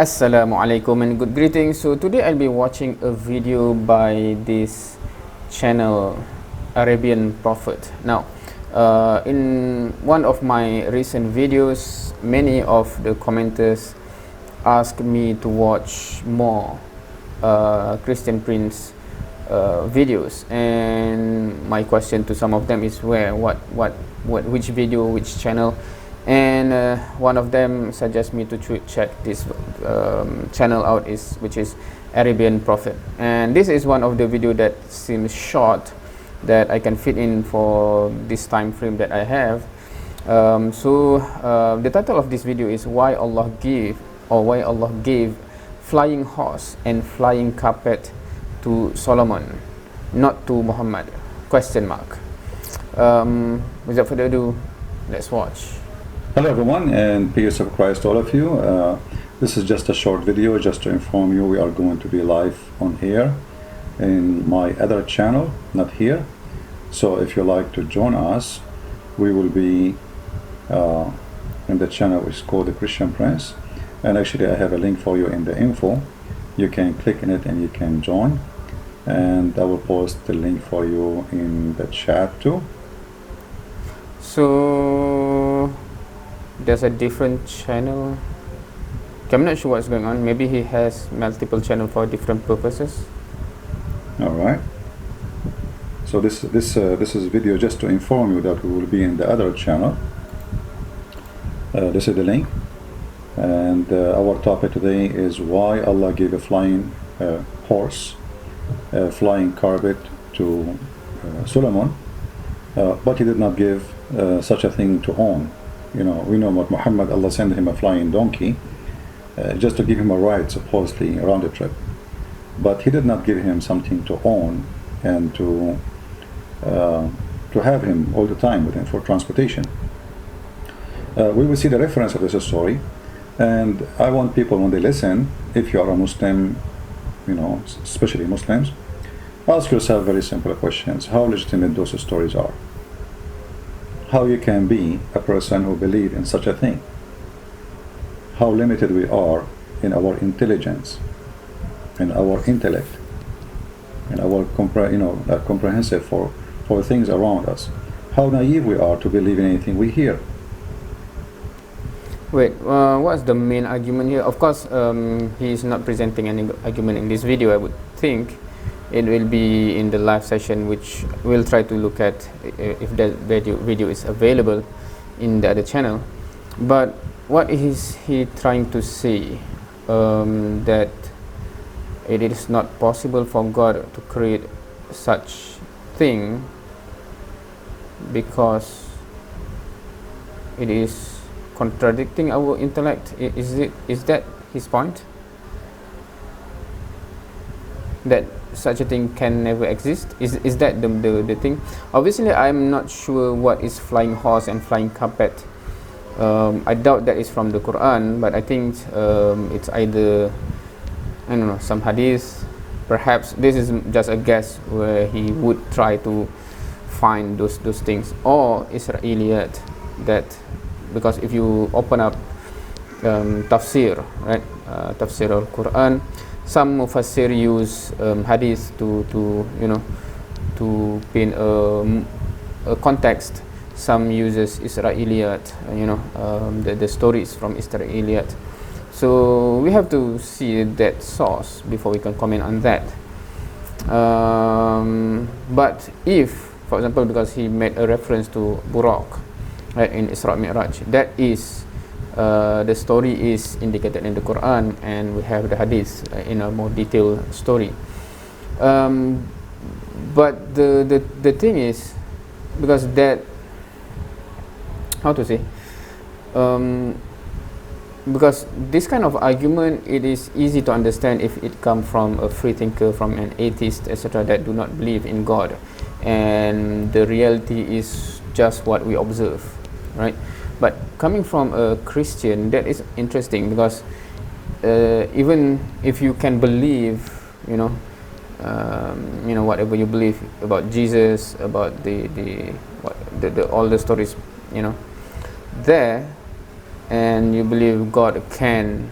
Assalamualaikum and good greetings. So today I'll be watching a video by this channel Arabian Prophet. Now in one of my recent videos, many of the commenters asked me to watch more Christian Prince videos, and my question to some of them is which video, which channel, and one of them suggests me to check this channel out, which is Arabian Prophet. And this is one of the video that seems short that I can fit in for this time frame that I have. The title of this video is why Allah gave flying horse and flying carpet to Solomon, not to Muhammad? Without further ado, let's watch. Hello everyone, and peace of Christ to all of you. This is just a short video just to inform you we are going to be live on here in my other channel, not here. So if you like to join us, we will be in the channel which is called the Christian Prince, and actually I have a link for you in the info. You can click in it and you can join, and I will post the link for you in the chat too. So there's a different channel. I'm not sure what's going on. Maybe he has multiple channels for different purposes. All right. So this is a video just to inform you that we will be in the other channel. This is the link, and our topic today is why Allah gave a flying horse, flying carpet to Solomon, but he did not give such a thing to own. You know, we know about Muhammad, Allah sent him a flying donkey just to give him a ride supposedly around the trip, but he did not give him something to own and to have him all the time with him for transportation. We will see the reference of this story, and I want people, when they listen, if you are a Muslim, you know, especially Muslims, ask yourself very simple questions: how legitimate those stories are, how you can be a person who believes in such a thing, how limited we are in our intelligence, in our intellect, in our comprehensive for things around us, how naive we are to believe in anything we hear. Wait, what's the main argument here? Of course, he is not presenting any argument in this video. I would think it will be in the live session, which we'll try to look at if that video is available in the other channel. But what is he trying to say? That it is not possible for God to create such thing because it is contradicting our intellect. Is that his point? That such a thing can never exist? Is that the thing? Obviously I'm not sure what is flying horse and flying carpet. I doubt that is from the Quran, but I think it's either, I don't know, some hadith. Perhaps this is just a guess where he would try to find those things, or Israeliyat, that because if you open up tafsir, right, tafsir al-Quran, some mufassir use hadith to paint a context. Some uses Israeliyat, the stories from Israeliyat. So we have to see that source before we can comment on that. But if, for example, because he made a reference to Buraq, right, in Isra Mi'raj, that is the story is indicated in the Quran, and we have the hadith in a more detailed story. But the thing is, because that, how to say, because this kind of argument, it is easy to understand if it comes from a free thinker, from an atheist, etc., that do not believe in God, and the reality is just what we observe, right? But coming from a Christian, that is interesting, because even if you can believe, whatever you believe about Jesus, about the all the stories, there, and you believe God can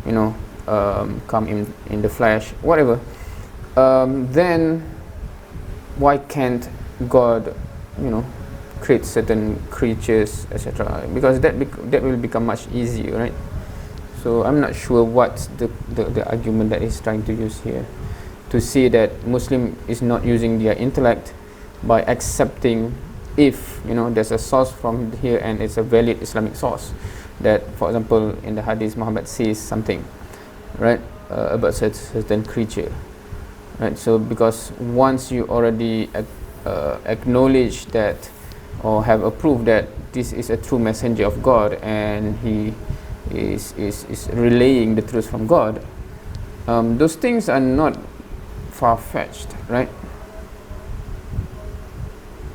come in the flesh, whatever, then why can't God, create certain creatures, etc.? Because that will become much easier, right? So I'm not sure what's the argument that he's trying to use here, to see that Muslim is not using their intellect by accepting if there's a source from here and it's a valid Islamic source, that for example in the hadith Muhammad says something, right, about certain creature, right? So because once you already acknowledge that or have approved that this is a true messenger of God and he is relaying the truth from God, those things are not far-fetched, right?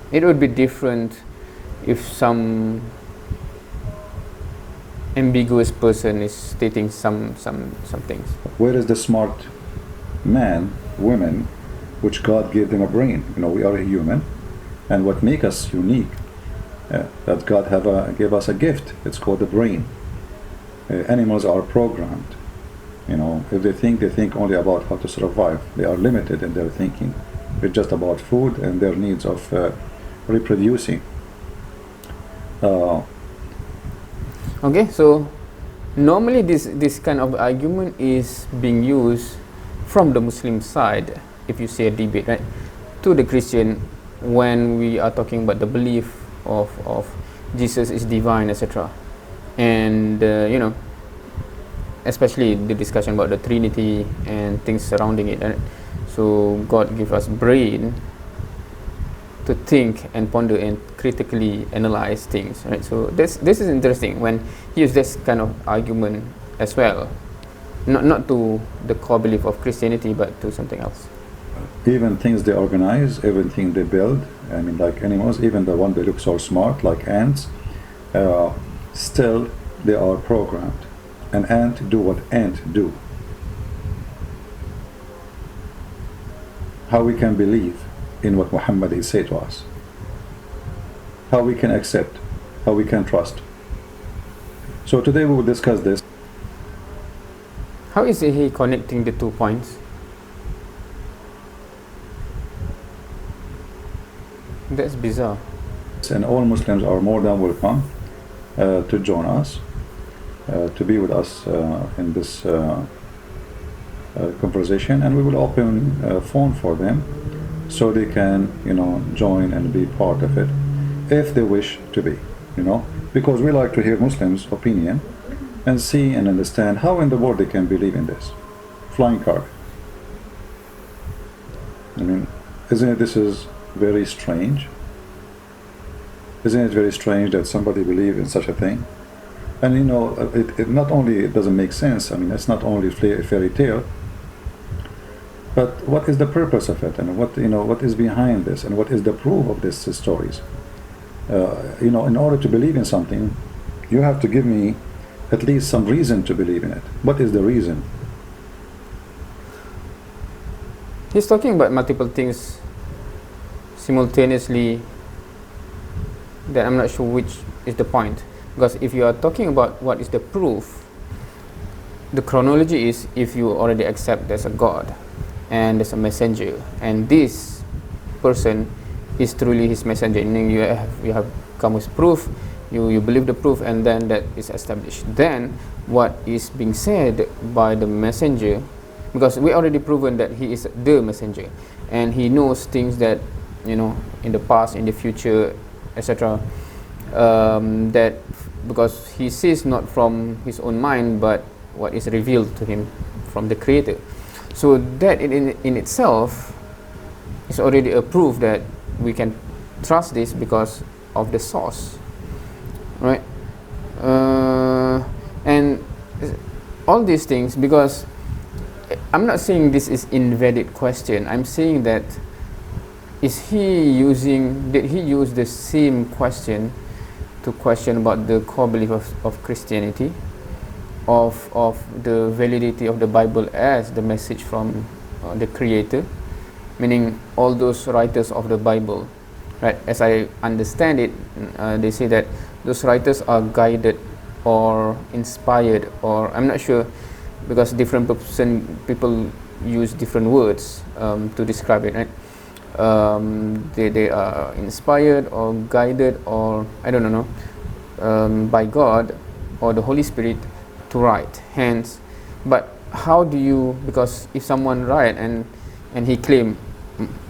It would be different if some ambiguous person is stating some things. Where is the smart man, women, which God gave them a brain? We are a human, and what makes us unique, that God gave us a gift. It's called the brain. Animals are programmed. If they think only about how to survive. They are limited in their thinking. It's just about food and their needs of reproducing. Okay, so normally this kind of argument is being used from the Muslim side, if you say a debate, right, to the Christian, when we are talking about the belief of Jesus is divine, etc. And especially the discussion about the Trinity and things surrounding it, right? So God give us brain to think and ponder and critically analyze things, right? So this is interesting when he uses this kind of argument as well, not to the core belief of Christianity, but to something else. Even things they organize, everything they build, like animals, even the one that looks so smart, like ants, still they are programmed. An ant do what ant do. How we can believe in what Muhammad is saying to us? How we can accept? How we can trust? So today we will discuss this. How is he connecting the 2 points? That's bizarre. And all Muslims are more than welcome to join us, to be with us in this conversation, and we will open a phone for them so they can join and be part of it if they wish to be, because we like to hear Muslims' opinion and see and understand how in the world they can believe in this flying car. Isn't it, this is very strange? Isn't it very strange that somebody believes in such a thing? And it not only it doesn't make sense, it's not only a fairy tale, but what is the purpose of it, and what is behind this, and what is the proof of these stories? In order to believe in something, you have to give me at least some reason to believe in it. What is the reason? He's talking about multiple things simultaneously, that I'm not sure which is the point. Because if you are talking about what is the proof, the chronology is if you already accept there's a God and there's a messenger, and this person is truly his messenger, meaning you have come with proof, you believe the proof, and then that is established. Then what is being said by the messenger, because we already proven that he is the messenger and he knows things that in the past, in the future, etc. That because he sees not from his own mind but what is revealed to him from the Creator. So that in itself is already a proof that we can trust this because of the source, right? And all these things, because I'm not saying this is invalid question. I'm saying that did he use the same question to question about the core belief of Christianity, of the validity of the Bible as the message from the Creator, meaning all those writers of the Bible, right? As I understand it, they say that those writers are guided or inspired, or I'm not sure because different people use different words to describe it, right? They are inspired or guided, or I don't know, by God or the Holy Spirit to write. Hence, but how do you, because if someone write and he claim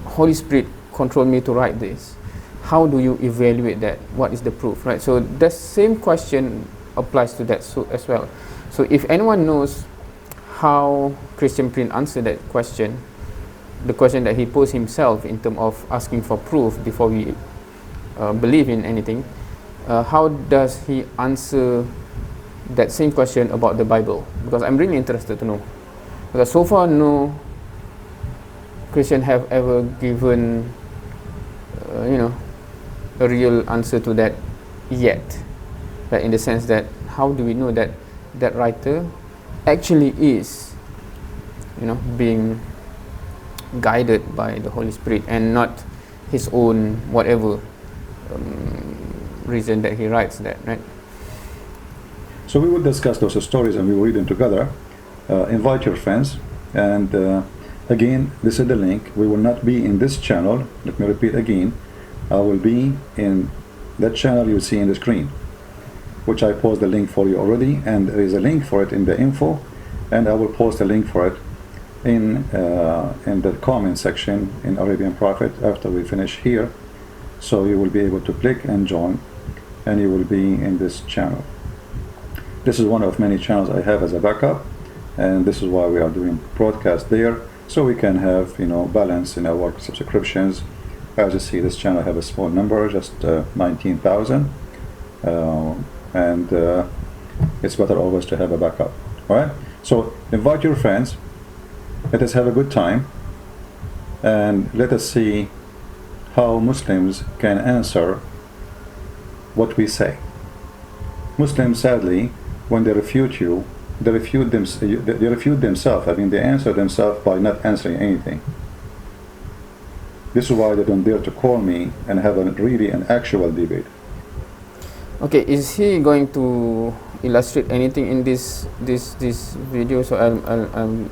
Holy Spirit controlled me to write this, how do you evaluate that? What is the proof, right? So the same question applies to that as well. So if anyone knows how Christian Prince answered that question, the question that he posed himself in terms of asking for proof before we believe in anything, how does he answer that same question about the Bible? Because I'm really interested to know, because so far no Christian have ever given a real answer to that yet, but in the sense that how do we know that that writer actually is being guided by the Holy Spirit and not his own whatever reason that he writes that, right? So we will discuss those stories and we will read them together. Invite your friends, and again, this is the link. We will not be in this channel. Let me repeat again. I will be in that channel you see in the screen, which I post the link for you already, and there is a link for it in the info, and I will post a link for it in the comment section in Arabian Prophet after we finish here. So you will be able to click and join, and you will be in this channel. This is one of many channels I have as a backup, and this is why we are doing broadcast there, so we can have balance in our subscriptions. As you see, this channel have a small number, just 19,000, and it's better always to have a backup. All right, so invite your friends, let us have a good time, and let us see how Muslims can answer what we say. Muslims, sadly, when they refute you, they refute themselves. I mean, they answer themselves by not answering anything. This is why they don't dare to call me and have an actual debate. Okay, is he going to illustrate anything in this video? So I'll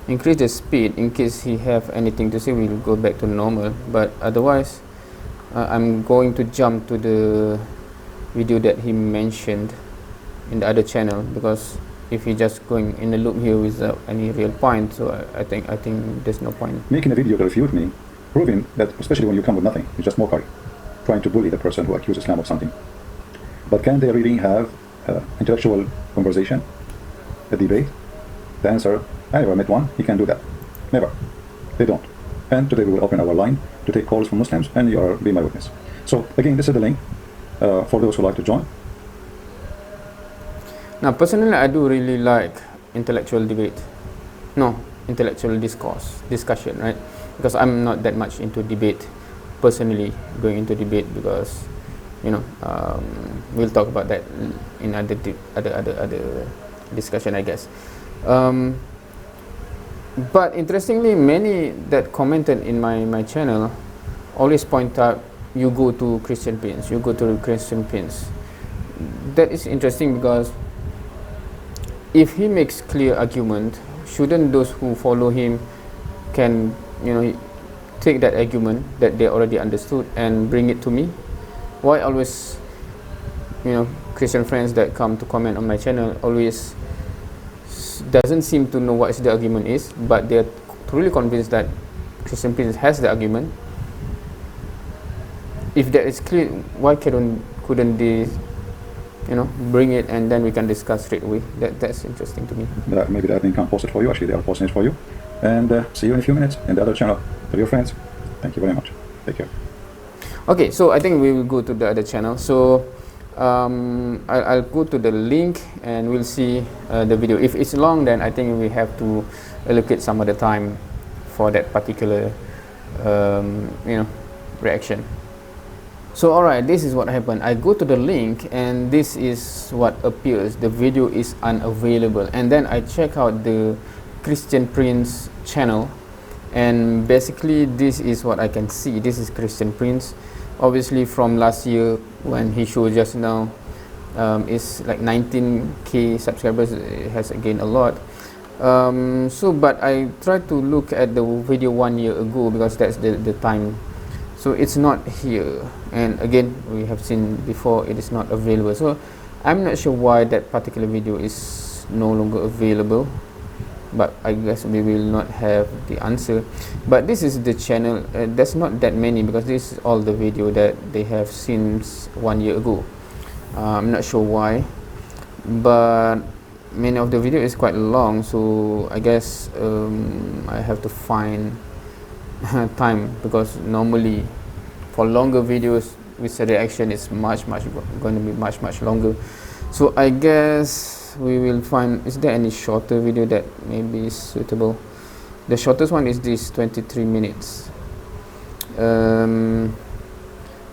increase the speed in case he have anything to say. We'll go back to normal, but otherwise I'm going to jump to the video that he mentioned in the other channel, because if he just going in a loop here without any real point, so I think there's no point making a video to refute me, proving that, especially when you come with nothing, it's just mockery, trying to bully the person who accuses Islam of something. But can they really have intellectual conversation, a debate? The answer, I never met one. He can do that. Never. They don't. And today we will open our line to take calls from Muslims, and you are be my witness. So again, this is the link for those who like to join. Now, personally, I do really like intellectual debate. No, intellectual discussion, right? Because I'm not that much into debate, personally, going into debate, because we'll talk about that in other discussion, I guess. But interestingly, many that commented in my channel always point out, you go to Christian Prince, you go to Christian Prince. That is interesting, because if he makes clear argument, shouldn't those who follow him can take that argument that they already understood and bring it to me? Why always Christian friends that come to comment on my channel always doesn't seem to know what the argument is, but they're truly convinced that Christian Prince has the argument? If that is clear, why couldn't they bring it, and then we can discuss straight away? That's interesting to me. Maybe the admin can post it for you. Actually, they are posting it for you. And see you in a few minutes in the other channel. Tell your friends. Thank you very much. Take care. Okay, so I think we will go to the other channel. So I'll go to the link and we'll see the video. If it's long, then I think we have to allocate some other time for that particular reaction. So alright, this is what happened. I go to the link and this is what appears. The video is unavailable, and then I check out the Christian Prince channel, and basically this is what I can see. This is Christian Prince. Obviously from last year when he showed just now, is like 19k subscribers. It has gained a lot. But I tried to look at the video 1 year ago because that's the time. So it's not here, and again we have seen before it is not available. So I'm not sure why that particular video is no longer available, but I guess we will not have the answer. But this is the channel. There's not that many because this is all the video that they have since 1 year ago. I'm not sure why, but many of the video is quite long, so I guess I have to find time, because normally for longer videos with a reaction is going to be much longer. So I guess we will find, is there any shorter video that maybe is suitable? The shortest one is this 23 minutes.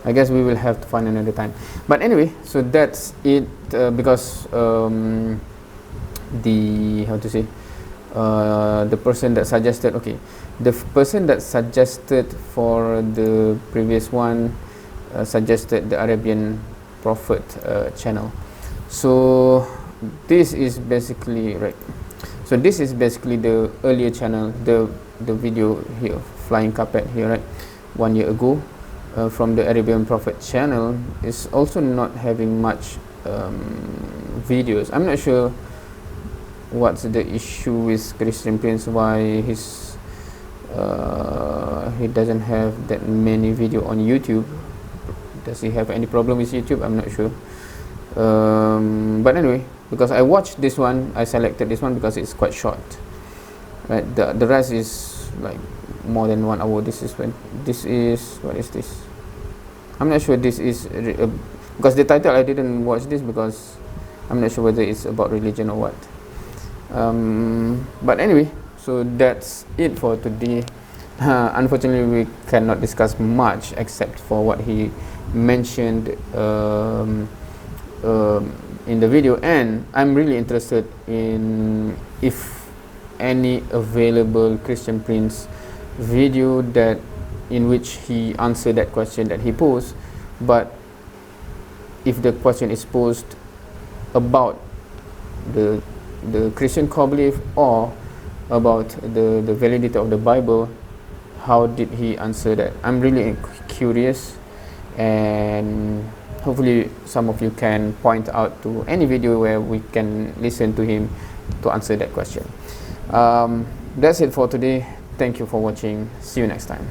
I guess we will have to find another time. But anyway, so that's it, because the, how to say, the person that suggested, okay, the person that suggested for the previous one suggested the Arabian Prophet channel. So this is basically right. So this is basically the earlier channel, the video here, flying carpet here, right, 1 year ago, from the Arabian Prophet channel, is also not having much videos. I'm not sure what's the issue with Christian Prince, why he doesn't have that many video on YouTube. Does he have any problem with YouTube? I'm not sure. But anyway, because I watched this one, I selected this one because it's quite short, right? The rest is like more than 1 hour. This is what is this? I'm not sure this is because the title, I didn't watch this because I'm not sure whether it's about religion or what. But anyway, so that's it for today. Unfortunately, we cannot discuss much except for what he mentioned in the video, and I'm really interested in if any available Christian Prince video that in which he answered that question that he posed, but if the question is posed about the Christian core belief or about the validity of the Bible, how did he answer that? I'm really curious, and hopefully some of you can point out to any video where we can listen to him to answer that question. That's it for today. Thank you for watching. See you next time.